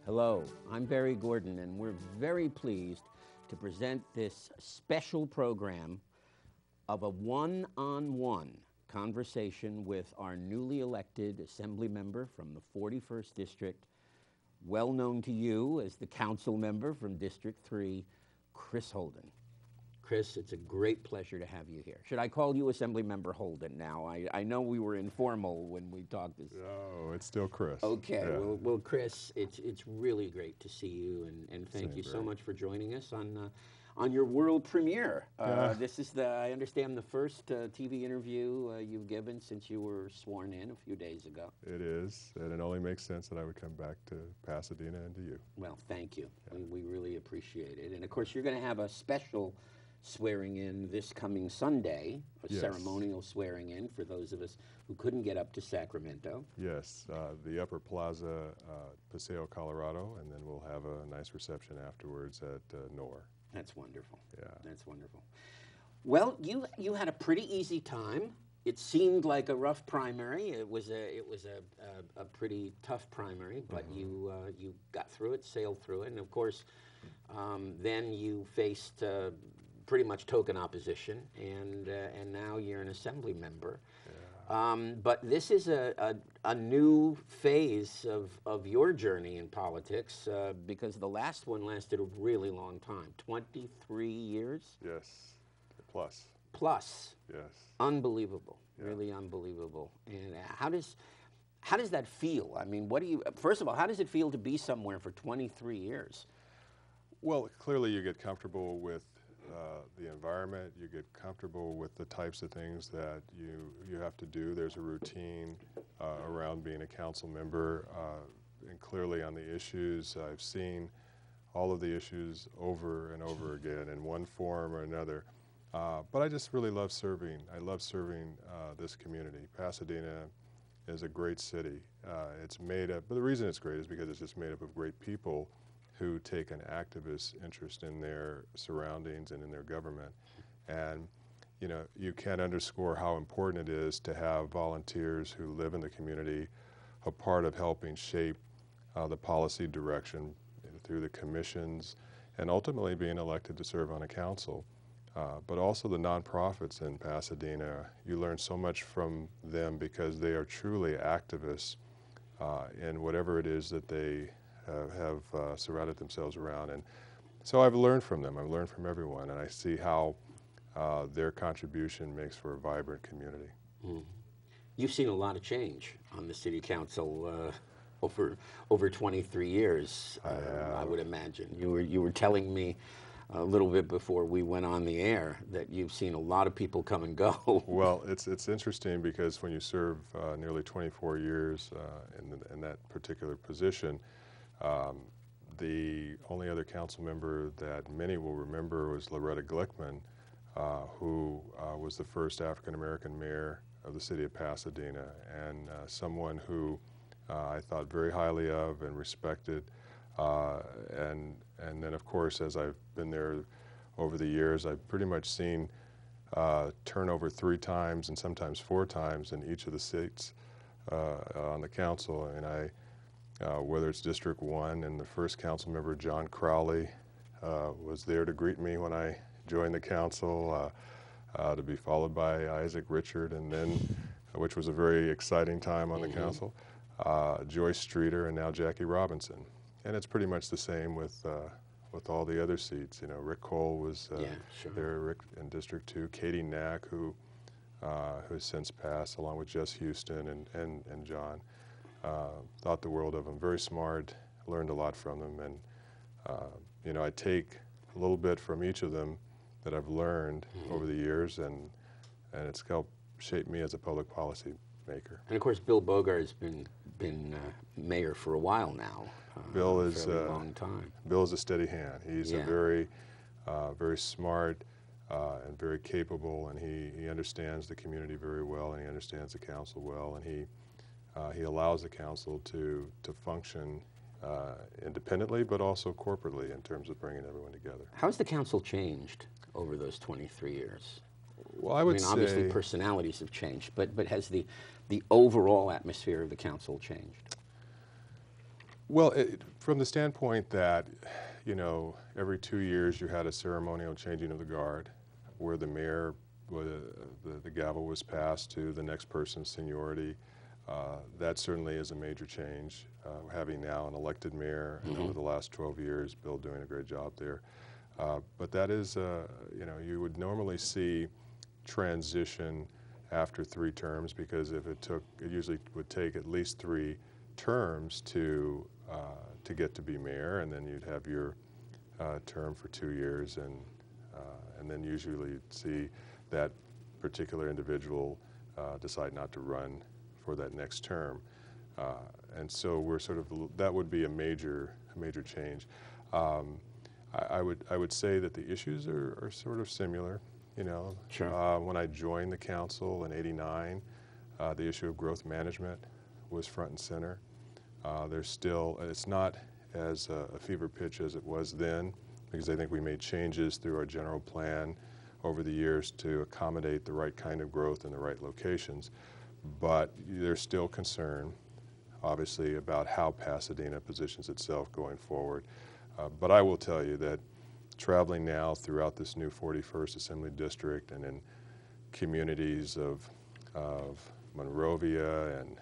Hello, I'm Barry Gordon, and we're very pleased to present this special program of a one-on-one conversation with our newly elected Assembly member from the 41st District, well known to you as the council member from District 3, Chris Holden. Chris, it's a great pleasure to have you here. Should I call you Assembly Member Holden now? I know we were informal when we talked this. No, it's still Chris. Okay, Yeah. well, Chris, it's really great to see you, and thank you so much for joining us on your world premiere. This is I understand, the first TV interview you've given since you were sworn in a few days ago. It is, and it only makes sense that I would come back to Pasadena and to you. Well, thank you. Yeah. We really appreciate it. And of course, you're going to have a special swearing in this coming Sunday, a Yes. ceremonial swearing in for those of us who couldn't get up to Sacramento. Yes, the Upper Plaza, Paseo, Colorado, and then we'll have a nice reception afterwards at NOR. That's wonderful. Yeah. That's wonderful. Well, you had a pretty easy time. It seemed like a rough primary. It was a pretty tough primary, but you got through it, sailed through it, and of course, then you faced pretty much token opposition, and now you're an Assembly member. Yeah. But this is a new phase of your journey in politics, because the last one lasted a really long time, 23 years? Yes, plus. Plus. Yes. Unbelievable, Yeah. really unbelievable. And how does that feel? I mean, first of all, how does it feel to be somewhere for 23 years? Well, clearly you get comfortable with the environment, you get comfortable with the types of things that you have to do. There's a routine around being a council member, and clearly on the issues, I've seen all of the issues over and over again in one form or another. But I just really love serving. I love serving this community. Pasadena is a great city. It's made up, but the reason it's great is because it's just made up of great people who take an activist interest in their surroundings and in their government. And you know, you can't underscore how important it is to have volunteers who live in the community, a part of helping shape the policy direction through the commissions, and ultimately being elected to serve on a council. But also the nonprofits in Pasadena, you learn so much from them because they are truly activists in whatever it is that they have surrounded themselves around. And so I've learned from them. I've learned from everyone, and I see how their contribution makes for a vibrant community. Mm. You've seen a lot of change on the city council over 23 years, I would imagine. You were telling me a little bit before we went on the air that you've seen a lot of people come and go. Well, it's interesting because when you serve nearly 24 years in that particular position, the only other council member that many will remember was Loretta Glickman, who was the first African-American mayor of the city of Pasadena, and someone who I thought very highly of and respected. And then, of course, as I've been there over the years, I've pretty much seen turnover 3 times and sometimes 4 times in each of the seats on the council. And whether it's District 1, and the first council member, John Crowley, was there to greet me when I joined the council, to be followed by Isaac Richard, and then, which was a very exciting time on the council, Joyce Streeter, and now Jackie Robinson. And it's pretty much the same with all the other seats. You know, Rick Cole was there, Rick in District 2, Katie Knack, who has since passed, along with Jess Houston and John. Thought the world of them. Very smart, learned a lot from them, and you know, I take a little bit from each of them that I've learned over the years, and it's helped shape me as a public policy maker. And of course, Bill Bogart has been mayor for a while now. Bill is a long time. Bill is a steady hand. He's a very smart and very capable, and he understands the community very well, and he understands the council well, and he allows the council to function independently, but also corporately in terms of bringing everyone together. How's the council changed over those 23 years? Well, I would say, obviously personalities have changed, but has the overall atmosphere of the council changed? Well, from the standpoint that, every 2 years you had a ceremonial changing of the guard where the mayor, the gavel was passed to the next person's seniority. That certainly is a major change. Having now an elected mayor, and over the last 12 years, Bill doing a great job there. But that is, you would normally see transition after 3 terms, because it usually would take at least 3 terms to get to be mayor, and then you'd have your term for 2 years, and then usually you'd see that particular individual decide not to run for that next term, and so we're that would be a major change. I would say that the issues are sort of similar. Sure. When I joined the council in '89, the issue of growth management was front and center. It's not as a fever pitch as it was then, because I think we made changes through our general plan over the years to accommodate the right kind of growth in the right locations. But there's still concern, obviously, about how Pasadena positions itself going forward. But I will tell you that traveling now throughout this new 41st Assembly District and in communities of Monrovia and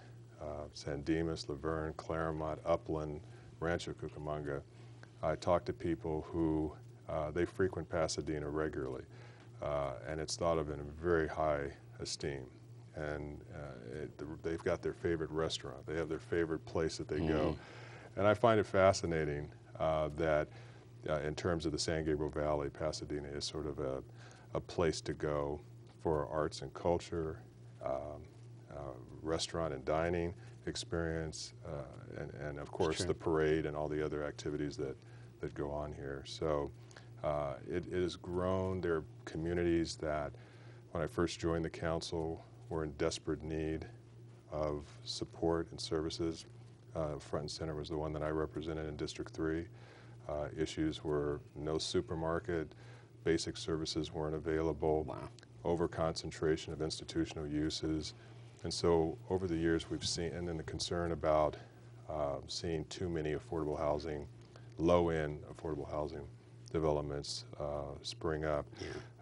San Dimas, Laverne, Claremont, Upland, Rancho Cucamonga, I talk to people who they frequent Pasadena regularly, and it's thought of in a very high esteem. And they've got their favorite restaurant. They have their favorite place that they go. And I find it fascinating that in terms of the San Gabriel Valley, Pasadena is sort of a place to go for arts and culture, restaurant and dining experience, and of course the parade and all the other activities that go on here. So it has grown. There are communities that, when I first joined the council, were in desperate need of support and services. Front and center was the one that I represented in District 3. Issues were no supermarket, basic services weren't available, over-concentration of institutional uses. And so over the years we've seen, and then the concern about seeing too many affordable housing, low-end affordable housing developments spring up.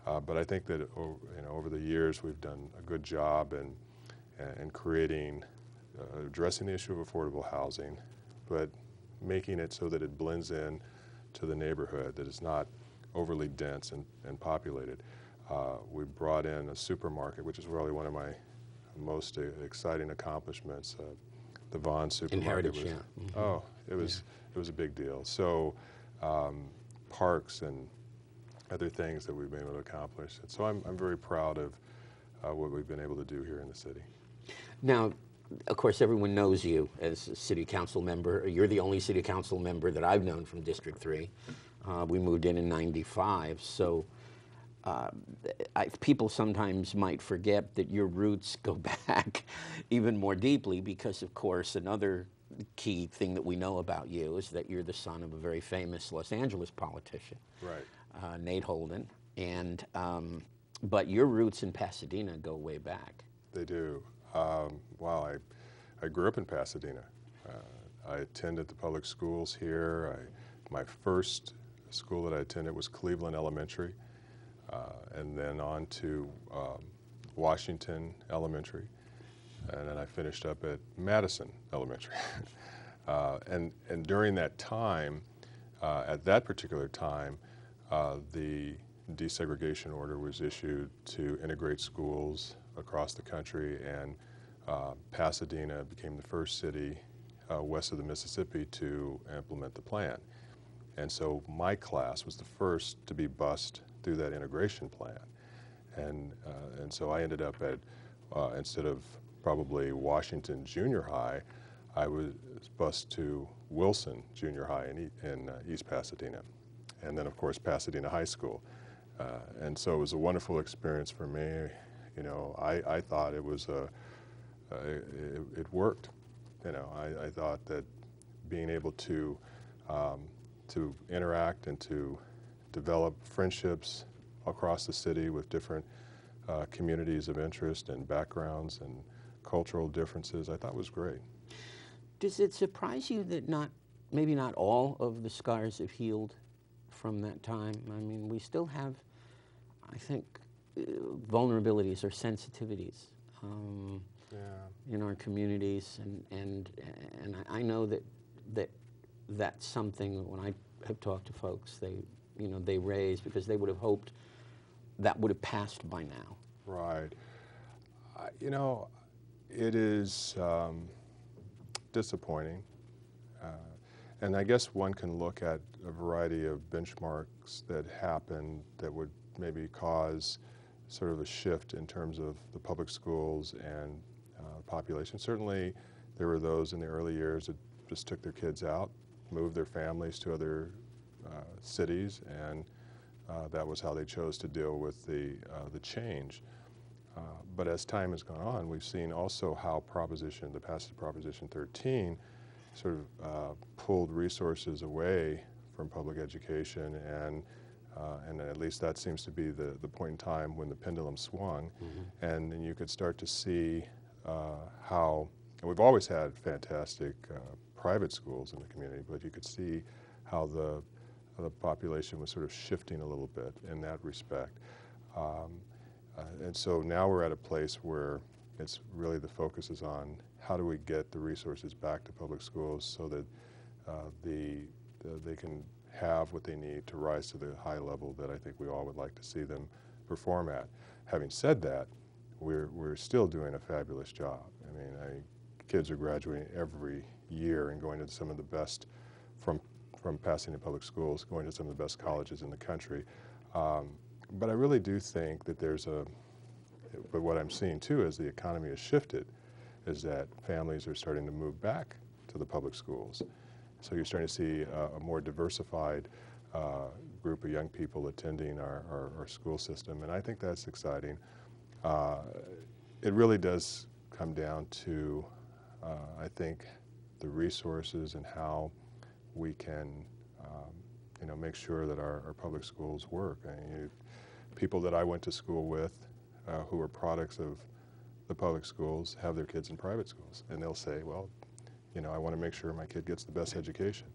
But I think that over the years we've done a good job in creating, addressing the issue of affordable housing, but making it so that it blends in to the neighborhood, that it's not overly dense and populated. We brought in a supermarket, which is really one of my most exciting accomplishments. The Vaughn supermarket. Inheritage, Oh, it was a big deal. So parks and other things that we've been able to accomplish. And so I'm very proud of what we've been able to do here in the city. Now, of course, everyone knows you as a city council member. You're the only city council member that I've known from District 3. We moved in '95, so people sometimes might forget that your roots go back even more deeply, because, of course, another key thing that we know about you is that you're the son of a very famous Los Angeles politician, Nate Holden, and but your roots in Pasadena go way back. They do. Wow, I grew up in Pasadena. I attended the public schools here. My first school that I attended was Cleveland Elementary, and then on to Washington Elementary, and then I finished up at Madison Elementary. And during that time, at that particular time, the desegregation order was issued to integrate schools across the country, and Pasadena became the first city west of the Mississippi to implement the plan. And so my class was the first to be bused through that integration plan. And so I ended up at, instead of probably Washington Junior High, I was bused to Wilson Junior High in East Pasadena. And then, of course, Pasadena High School. And so it was a wonderful experience for me. I thought it was it worked. I thought that being able to interact and to develop friendships across the city with different communities of interest and backgrounds and cultural differences, I thought was great. Does it surprise you that not maybe not all of the scars have healed from that time. I mean, we still have, I think, vulnerabilities or sensitivities in our communities, and I know that's something when I have talked to folks, they raise, because they would have hoped that would have passed by now. Right. It is disappointing. And I guess one can look at a variety of benchmarks that happened that would maybe cause sort of a shift in terms of the public schools and population. Certainly, there were those in the early years that just took their kids out, moved their families to other cities, and that was how they chose to deal with the change. But as time has gone on, we've seen also how the passage of Proposition 13 sort of pulled resources away from public education, and at least that seems to be the point in time when the pendulum swung. Mm-hmm. And then you could start to see how, and we've always had fantastic private schools in the community, but you could see how the population was sort of shifting a little bit in that respect. And so now we're at a place where it's really the focus is on how do we get the resources back to public schools so that they can have what they need to rise to the high level that I think we all would like to see them perform at. Having said that, we're still doing a fabulous job. I mean, kids are graduating every year and going to some of the best from Pasadena Public Schools, going to some of the best colleges in the country. But I really do think that but what I'm seeing too as the economy has shifted is that families are starting to move back to the public schools. So you're starting to see a more diversified group of young people attending our school system, and I think that's exciting. It really does come down to, I think, the resources and how we can make sure that our public schools work. I mean, people that I went to school with who are products of the public schools have their kids in private schools, and they'll say, well, I want to make sure my kid gets the best education.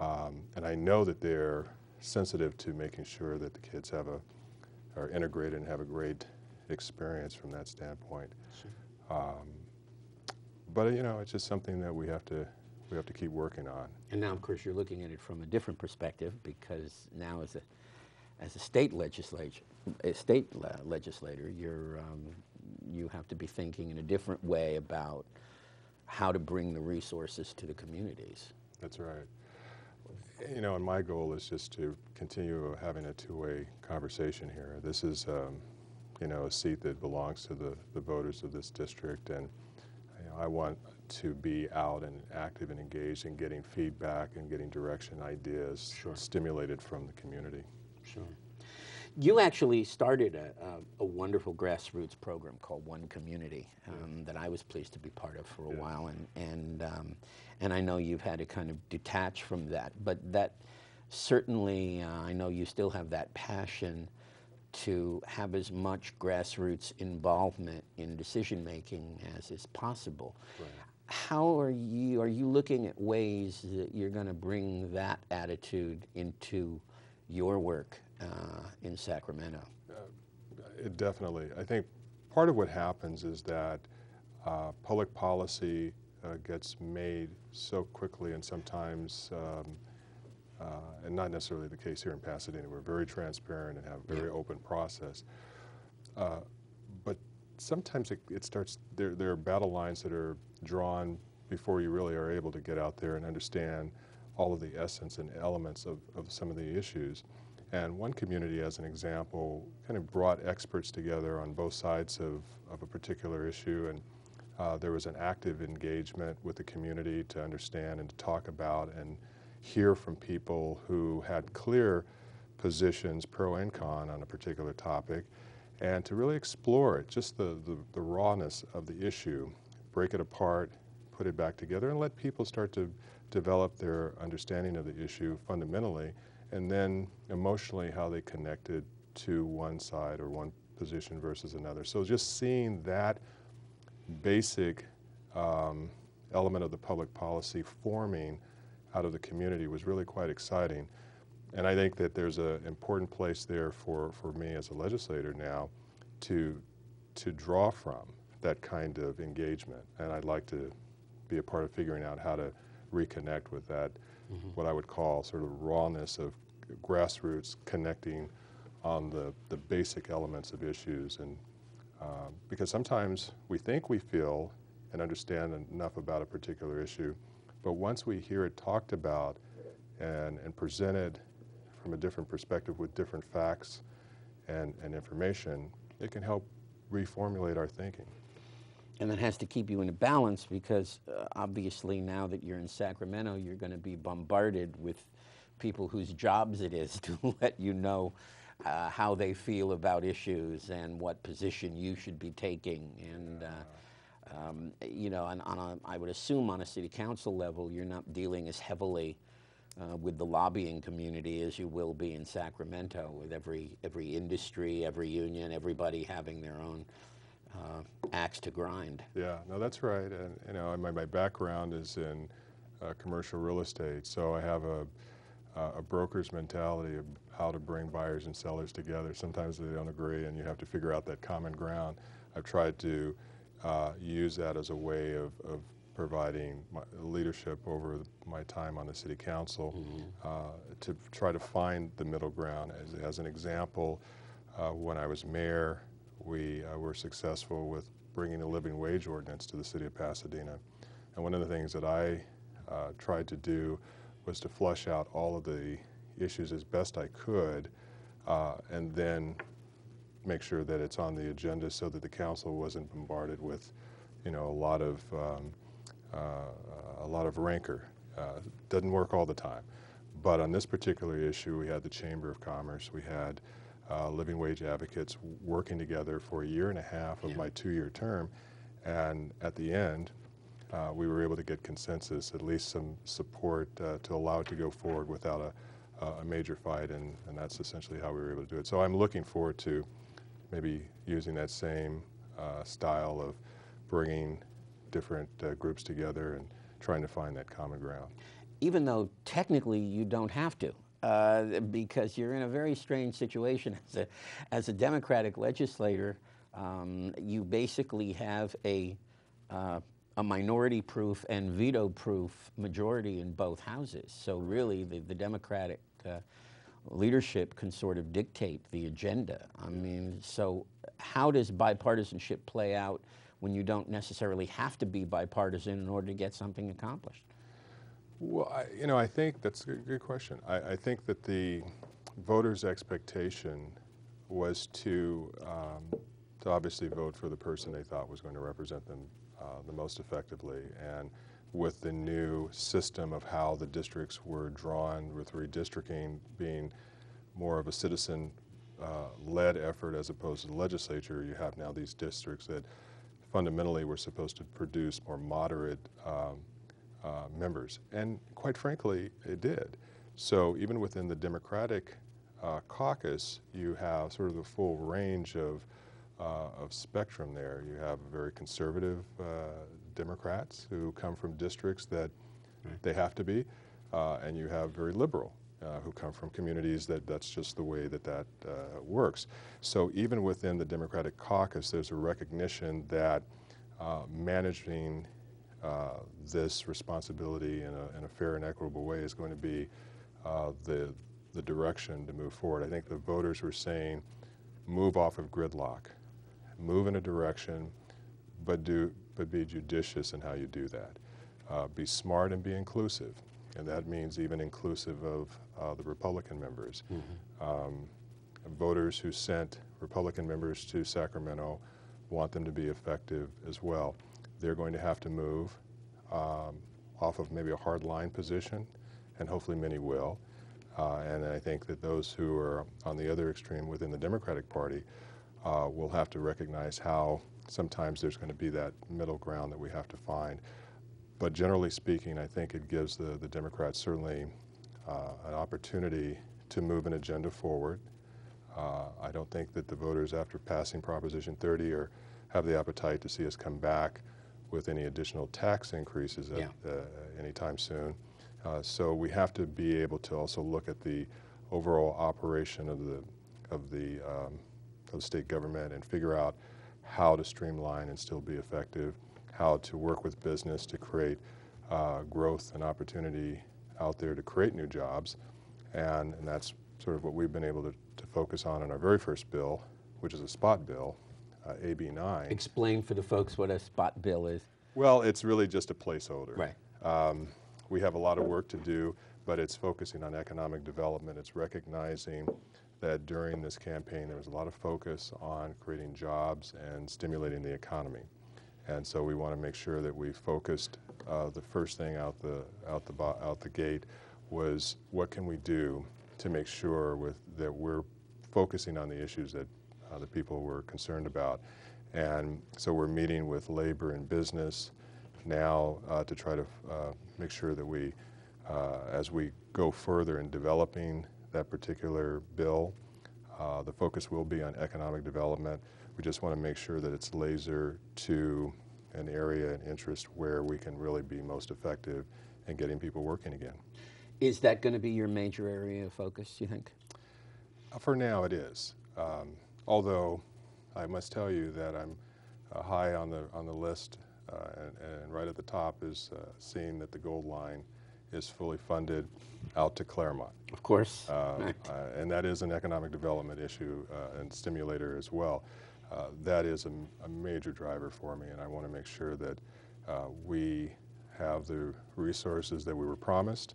And I know that they're sensitive to making sure that the kids are integrated and have a great experience from that standpoint. Sure. But it's just something that we have to keep working on. And now, of course, you're looking at it from a different perspective, because now as a state legislator, you have to be thinking in a different way about how to bring the resources to the communities. That's right. And my goal is just to continue having a two-way conversation here. This is, a seat that belongs to the voters of this district, and I want to be out and active and engaged in getting feedback and getting direction, ideas, sure, stimulated from the community. Sure. You actually started a wonderful grassroots program called One Community that I was pleased to be part of for a while, and I know you've had to kind of detach from that, but that certainly, I know you still have that passion to have as much grassroots involvement in decision making as is possible. Right. How are you looking at ways that you're going to bring that attitude into your work in Sacramento? Definitely. I think part of what happens is that public policy gets made so quickly, and sometimes, and not necessarily the case here in Pasadena. We're very transparent and have a very open process. But sometimes it starts, there are battle lines that are drawn before you really are able to get out there and understand all of the essence and elements of some of the issues. And One Community, as an example, kind of brought experts together on both sides of a particular issue, and there was an active engagement with the community to understand and to talk about and hear from people who had clear positions, pro and con, on a particular topic, and to really explore it, just the rawness of the issue, break it apart, put it back together, and let people start to develop their understanding of the issue fundamentally, and then emotionally how they connected to one side or one position versus another. So just seeing that basic element of the public policy forming out of the community was really quite exciting. And I think that there's an important place there for me as a legislator now to draw from that kind of engagement. And I'd like to be a part of figuring out how to reconnect with that, what I would call sort of rawness of grassroots connecting on the basic elements of issues. And because sometimes we think we feel and understand enough about a particular issue, but once we hear it talked about and presented from a different perspective with different facts and information, it can help reformulate our thinking. And that has to keep you in a balance because obviously now that you're in Sacramento, you're going to be bombarded with people whose jobs it is to let you know how they feel about issues and what position you should be taking. And you know, I would assume on a city council level, you're not dealing as heavily with the lobbying community as you will be in Sacramento, with every industry, every union, everybody having their own axe to grind. Yeah, no, that's right. And you know, my background is in commercial real estate, so I have a broker's mentality of how to bring buyers and sellers together. Sometimes they don't agree, and you have to figure out that common ground. I've tried to use that as a way of providing leadership over my time on the city council, to try to find the middle ground. As an example, when I was mayor, we were successful with bringing a living wage ordinance to the city of Pasadena. And one of the things that I tried to do was to flush out all of the issues as best I could, and then make sure that it's on the agenda so that the council wasn't bombarded with, you know, a lot of rancor. Doesn't work all the time. But on this particular issue, we had the Chamber of Commerce, we had living wage advocates working together for a year and a half of my 2-year term, and at the end, we were able to get consensus, at least some support to allow it to go forward without a major fight, and that's essentially how we were able to do it. So I'm looking forward to maybe using that same style of bringing different groups together and trying to find that common ground. Even though technically you don't have to, because you're in a very strange situation as a Democratic legislator. You basically have a minority-proof and veto-proof majority in both houses. So really, the Democratic leadership can sort of dictate the agenda. I mean, so how does bipartisanship play out when you don't necessarily have to be bipartisan in order to get something accomplished? Well, I think that's a good question. I think that the voters' expectation was to obviously vote for the person they thought was going to represent them the most effectively. And with the new system of how the districts were drawn, with redistricting being more of a citizen-led effort as opposed to the legislature, you have now these districts that fundamentally were supposed to produce more moderate members. And quite frankly, it did. So even within the Democratic caucus, you have sort of the full range of spectrum there. You have very conservative Democrats who come from districts that they have to be, and you have very liberal who come from communities that's just the way that works. So even within the Democratic caucus, there's a recognition that managing this responsibility in a fair and equitable way is going to be the direction to move forward. I think the voters were saying, move off of gridlock, move in a direction, but be judicious in how you do that. Be smart and be inclusive, and that means even inclusive of the Republican members. Voters who sent Republican members to Sacramento want them to be effective as well. They're going to have to move off of maybe a hard line position, and hopefully many will. And I think that those who are on the other extreme within the Democratic Party will have to recognize how sometimes there's going to be that middle ground that we have to find. But generally speaking, I think it gives the Democrats certainly an opportunity to move an agenda forward. I don't think that the voters, after passing Proposition 30, have the appetite to see us come back with any additional tax increases anytime soon. So we have to be able to also look at the overall operation of the state government and figure out how to streamline and still be effective, how to work with business to create growth and opportunity out there to create new jobs. And that's sort of what we've been able to focus on in our very first bill, which is a spot bill, AB 9. Explain for the folks what a spot bill is. Well, it's really just a placeholder. Right. We have a lot of work to do, but it's focusing on economic development. It's recognizing that during this campaign there was a lot of focus on creating jobs and stimulating the economy. And so we want to make sure that we focused, the first thing out the gate was what can we do to make sure that we're focusing on the issues that the people were concerned about. And so we're meeting with labor and business now to try to make sure that we, as we go further in developing that particular bill, the focus will be on economic development. We just want to make sure that it's laser to an area and interest where we can really be most effective in getting people working again. Is that going to be your major area of focus, you think? For now it is. Although I must tell you that I'm high on the list, and right at the top is seeing that the Gold Line is fully funded out to Claremont. Of course. And that is an economic development issue and stimulator as well. That is a major driver for me, and I want to make sure that we have the resources that we were promised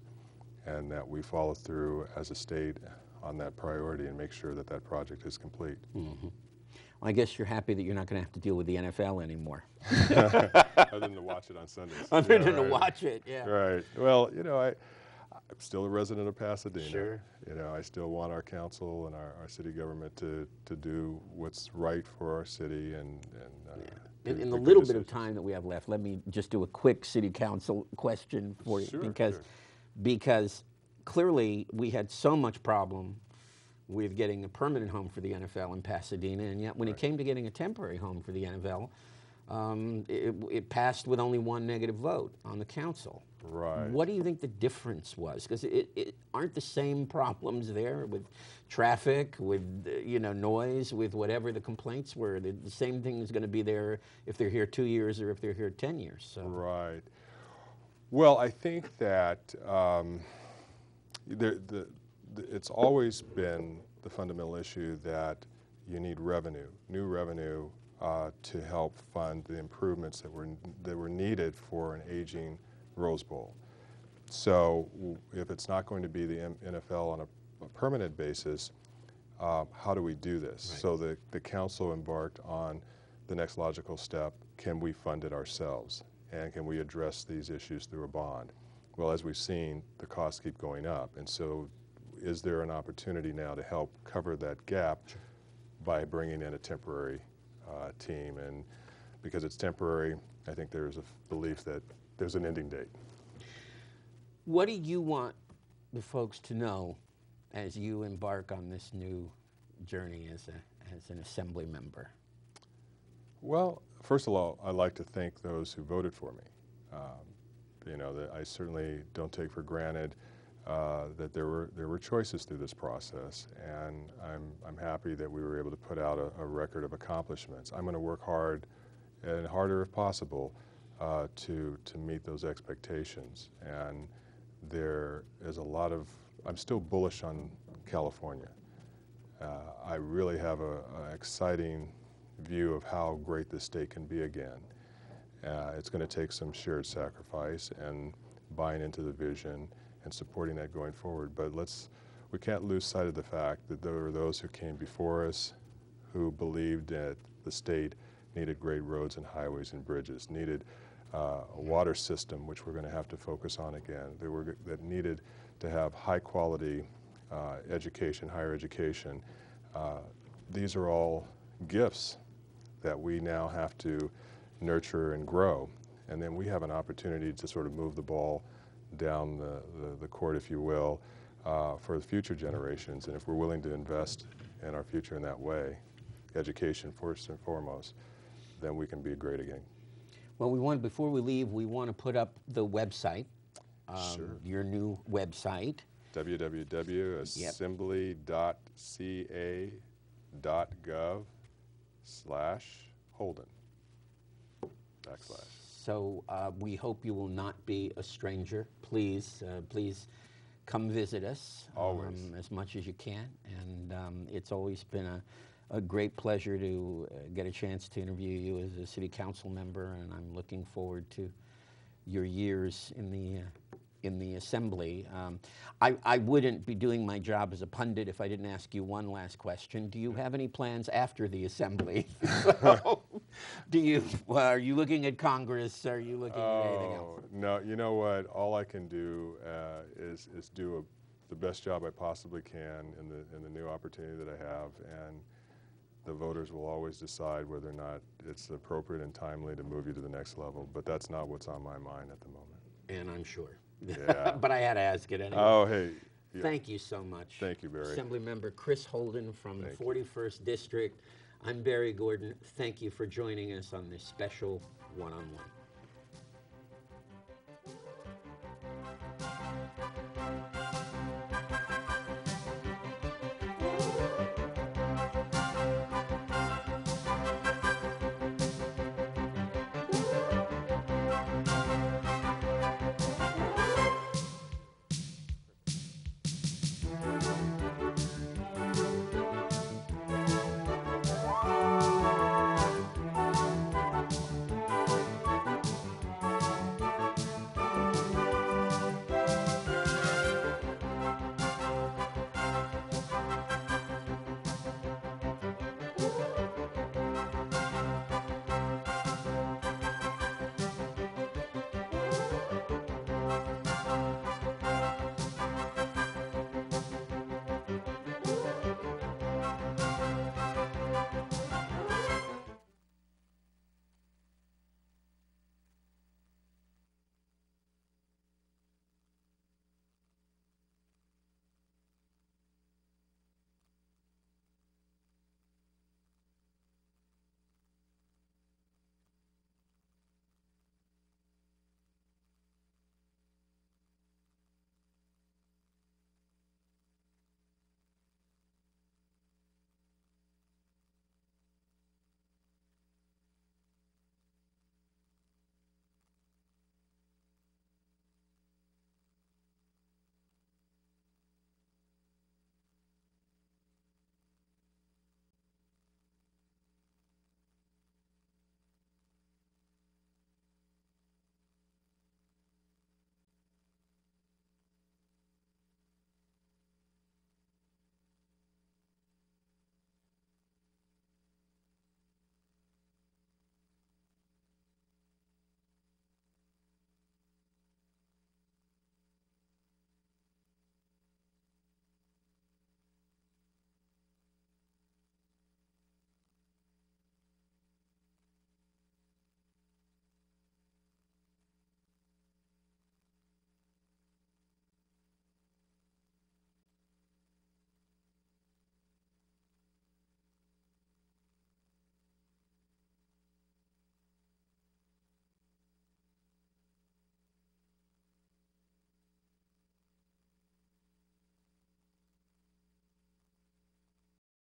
and that we follow through as a state on that priority and make sure that that project is complete. Mm-hmm. Well, I guess you're happy that you're not going to have to deal with the NFL anymore. Other than to watch it on Sundays. Other than to watch it, yeah. Right. Well, you know, I'm still a resident of Pasadena. Sure. You know, I still want our council and our city government to do what's right for our city and in the little bit of time that we have left, let me just do a quick city council question for you. Sure, because clearly we had so much problem with getting a permanent home for the NFL in Pasadena, and yet when it came to getting a temporary home for the NFL, it passed with only one negative vote on the council. Right. What do you think the difference was? Because it aren't the same problems there with traffic, with noise, with whatever the complaints were. The same thing is going to be there if they're here 2 years or if they're here 10 years. So. Right. Well, I think that it's always been the fundamental issue that you need revenue, new revenue, to help fund the improvements that were needed for an aging Rose Bowl. So if it's not going to be the NFL on a permanent basis, how do we do this? Right. So the council embarked on the next logical step: can we fund it ourselves? And can we address these issues through a bond? Well, as we've seen, the costs keep going up. And so is there an opportunity now to help cover that gap by bringing in a temporary team? And because it's temporary, I think there's a belief that there's an ending date. What do you want the folks to know as you embark on this new journey as an assembly member? Well, first of all, I'd like to thank those who voted for me. That I certainly don't take for granted that there were choices through this process, and I'm happy that we were able to put out a record of accomplishments. I'm going to work hard and harder if possible to meet those expectations. And there is a lot of, I'm still bullish on California. I really have an exciting view of how great this state can be again. It's going to take some shared sacrifice and buying into the vision and supporting that going forward. But we can't lose sight of the fact that there were those who came before us who believed that the state needed great roads and highways and bridges, needed a water system, which we're going to have to focus on again, that needed to have high quality education, higher education. These are all gifts that we now have to nurture and grow. And then we have an opportunity to sort of move the ball down the court, if you will, for the future generations. And if we're willing to invest in our future in that way, education first and foremost, then we can be great again. Well, before we leave, we want to put up the website your new website. www.assembly.ca.gov/Holden. So we hope you will not be a stranger. Please, please come visit us as much as you can. And it's always been a great pleasure to get a chance to interview you as a city council member, and I'm looking forward to your years in the assembly. I wouldn't be doing my job as a pundit if I didn't ask you one last question. Do you have any plans after the assembly? Are you looking at Congress? Are you looking at anything else? No, you know what? All I can do is do the best job I possibly can in the new opportunity that I have, and the voters will always decide whether or not it's appropriate and timely to move you to the next level. But that's not what's on my mind at the moment. And I'm sure. Yeah. But I had to ask it anyway. Oh, hey. Yeah. Thank you so much. Thank you, Barry. Assemblymember Chris Holden from the 41st District. I'm Barry Gordon. Thank you for joining us on this special one-on-one.